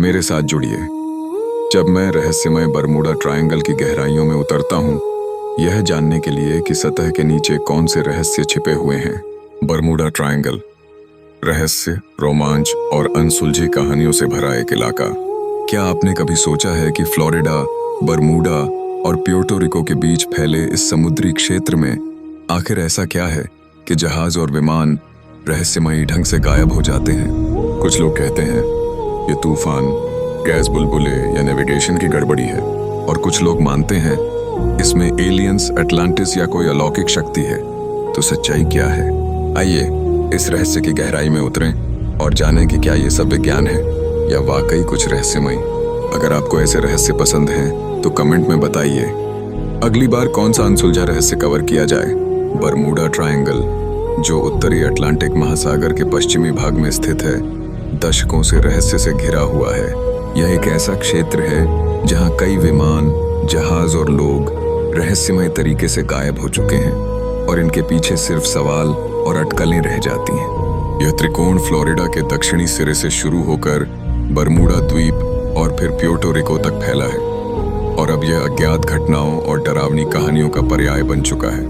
मेरे साथ जुड़िए जब मैं रहस्यमय बरमूडा ट्रायंगल की गहराइयों में उतरता हूँ, यह जानने के लिए कि सतह के नीचे कौन से रहस्य छिपे हुए हैं। बरमूडा ट्रायंगल रहस्य, रोमांच और अनसुलझी कहानियों से भरा एक इलाका। क्या आपने कभी सोचा है कि फ्लोरिडा, बरमूडा और प्यूर्टो रिको के बीच फैले इस समुद्री क्षेत्र में आखिर ऐसा क्या है कि जहाज और विमान रहस्यमयी ढंग से गायब हो जाते हैं। कुछ लोग कहते हैं ये तूफान, गैस बुलबुले या नेविगेशन की गड़बड़ी है, और कुछ लोग मानते हैं इसमें एलियंस, अटलांटिस या कोई अलौकिक शक्ति है। तो सच्चाई क्या है? आइए इस रहस्य की गहराई में उतरें और जानें कि क्या ये सब विज्ञान है या वाकई कुछ रहस्यमयी। अगर आपको ऐसे रहस्य पसंद हैं तो कमेंट में बताइए अगली बार कौन सा अनसुलझा रहस्य कवर किया जाए। बरमूडा ट्रायंगल, जो उत्तरी अटलांटिक महासागर के पश्चिमी भाग में स्थित है, दशकों से रहस्य से घिरा हुआ है। यह एक ऐसा क्षेत्र है जहां कई विमान, जहाज और लोग रहस्यमय तरीके से गायब हो चुके हैं और इनके पीछे सिर्फ सवाल और अटकलें रह जाती हैं। यह त्रिकोण फ्लोरिडा के दक्षिणी सिरे से शुरू होकर बरमूडा द्वीप और फिर प्यूर्टो रिको तक फैला है, और अब यह अज्ञात घटनाओं और डरावनी कहानियों का पर्याय बन चुका है।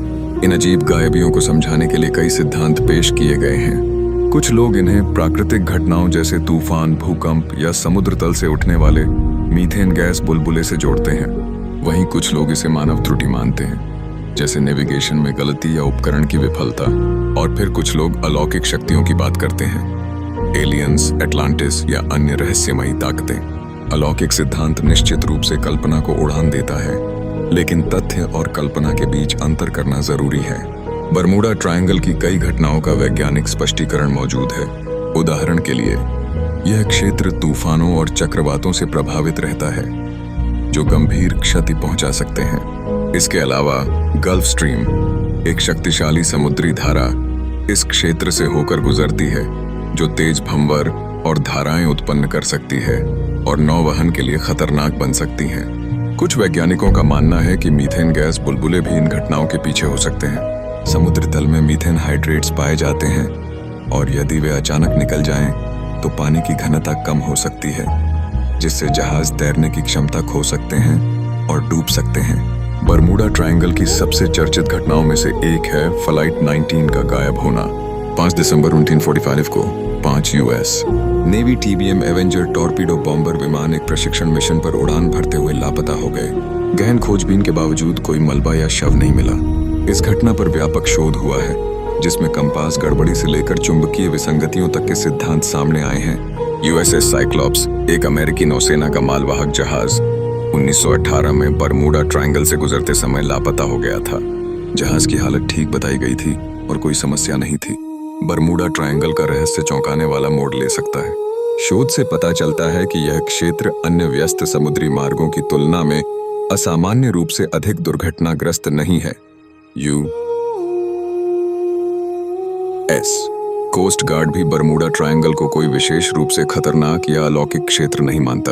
इन अजीब गायबियों को समझाने के लिए कई सिद्धांत पेश किए गए हैं। कुछ लोग इन्हें प्राकृतिक घटनाओं जैसे तूफान, भूकंप या समुद्र तल से उठने वाले मीथेन गैस बुलबुले से जोड़ते हैं। वहीं कुछ लोग इसे मानव त्रुटि मानते हैं, जैसे नेविगेशन में गलती या उपकरण की विफलता। और फिर कुछ लोग अलौकिक शक्तियों की बात करते हैं, एलियंस, अटलांटिस या अन्य रहस्यमयी ताकतें। अलौकिक सिद्धांत निश्चित रूप से कल्पना को उड़ान देता है, लेकिन तथ्य और कल्पना के बीच अंतर करना जरूरी है। बरमूडा ट्रायंगल की कई घटनाओं का वैज्ञानिक स्पष्टीकरण मौजूद है। उदाहरण के लिए, यह क्षेत्र तूफानों और चक्रवातों से प्रभावित रहता है, जो गंभीर क्षति पहुंचा सकते हैं। इसके अलावा गल्फ स्ट्रीम, एक शक्तिशाली समुद्री धारा, इस क्षेत्र से होकर गुजरती है, जो तेज भंवर और धाराएं उत्पन्न कर सकती है और नौवहन के लिए खतरनाक बन सकती हैं। कुछ वैज्ञानिकों का मानना है कि मीथेन गैस बुलबुले भी इन घटनाओं के पीछे हो सकते हैं। समुद्र तल में मीथेन हाइड्रेट्स पाए जाते हैं, और यदि वे अचानक निकल जाएं, तो पानी की घनता कम हो सकती है, जिससे जहाज तैरने की क्षमता खो सकते हैं और डूब सकते हैं। बरमूडा ट्रायंगल की सबसे चर्चित घटनाओं में से एक है फ्लाइट 19 का गायब होना। 5 दिसंबर 1945 को 5 US navy TBM Avenger torpedo bomber विमान एक प्रशिक्षण मिशन पर उड़ान भरते हुए लापता हो गए। गहन खोजबीन के बावजूद कोई मलबा या शव नहीं मिला। इस घटना पर व्यापक शोध हुआ है, जिसमें कंपास गड़बड़ी से लेकर चुंबकीय विसंगतियों तक के सिद्धांत सामने आए हैं। USS साइक्लॉप्स, एक अमेरिकी नौसेना का मालवाहक जहाज, 1918 में बरमूडा ट्रायंगल से गुजरते समय लापता हो गया था। जहाज की हालत ठीक बताई गई थी और कोई समस्या नहीं थी। बरमूडा ट्रायंगल का रहस्य चौंकाने वाला मोड़ ले सकता है। शोध से पता चलता है कि यह क्षेत्र अन्य व्यस्त समुद्री मार्गों की तुलना में असामान्य रूप से अधिक दुर्घटनाग्रस्त नहीं है। US कोस्ट गार्ड भी बरमूडा ट्रायंगल को कोई विशेष रूप से खतरनाक या अलौकिक क्षेत्र नहीं मानता।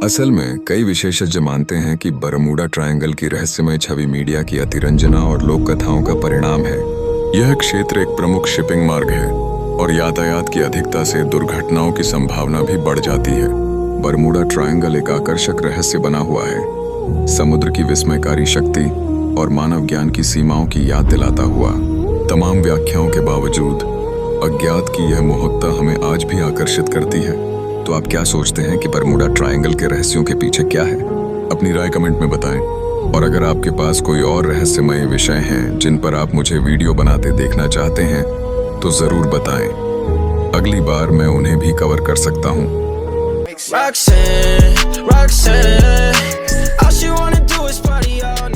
असल में कई विशेषज्ञ मानते हैं कि बरमूडा ट्रायंगल की रहस्यमय छवि मीडिया की अतिरंजना और लोक कथाओं का परिणाम है। यह क्षेत्र एक प्रमुख शिपिंग मार्ग है, और यातायात की अधिकता से दुर्घटनाओं की संभावना भी बढ़ जाती है। बरमूडा ट्रायंगल एक आकर्षक रहस्य बना हुआ है, समुद्र की विस्मयकारी शक्ति और मानव ज्ञान की सीमाओं की याद दिलाता हुआ। तमाम व्याख्याओं के बावजूद अज्ञात की यह मोहकता हमें आज भी आकर्षित करती है। तो आप क्या सोचते हैं कि बरमूडा ट्रायंगल के रहस्यों के पीछे क्या है? अपनी राय कमेंट में बताएं। और अगर आपके पास कोई और रहस्यमय विषय हैं जिन पर आप मुझे वीडियो बनाते देखना चाहते हैं, तो जरूर बताएं। अगली बार मैं उन्हें भी कवर कर सकता हूं। Roxanne, all she wanna do is party all night.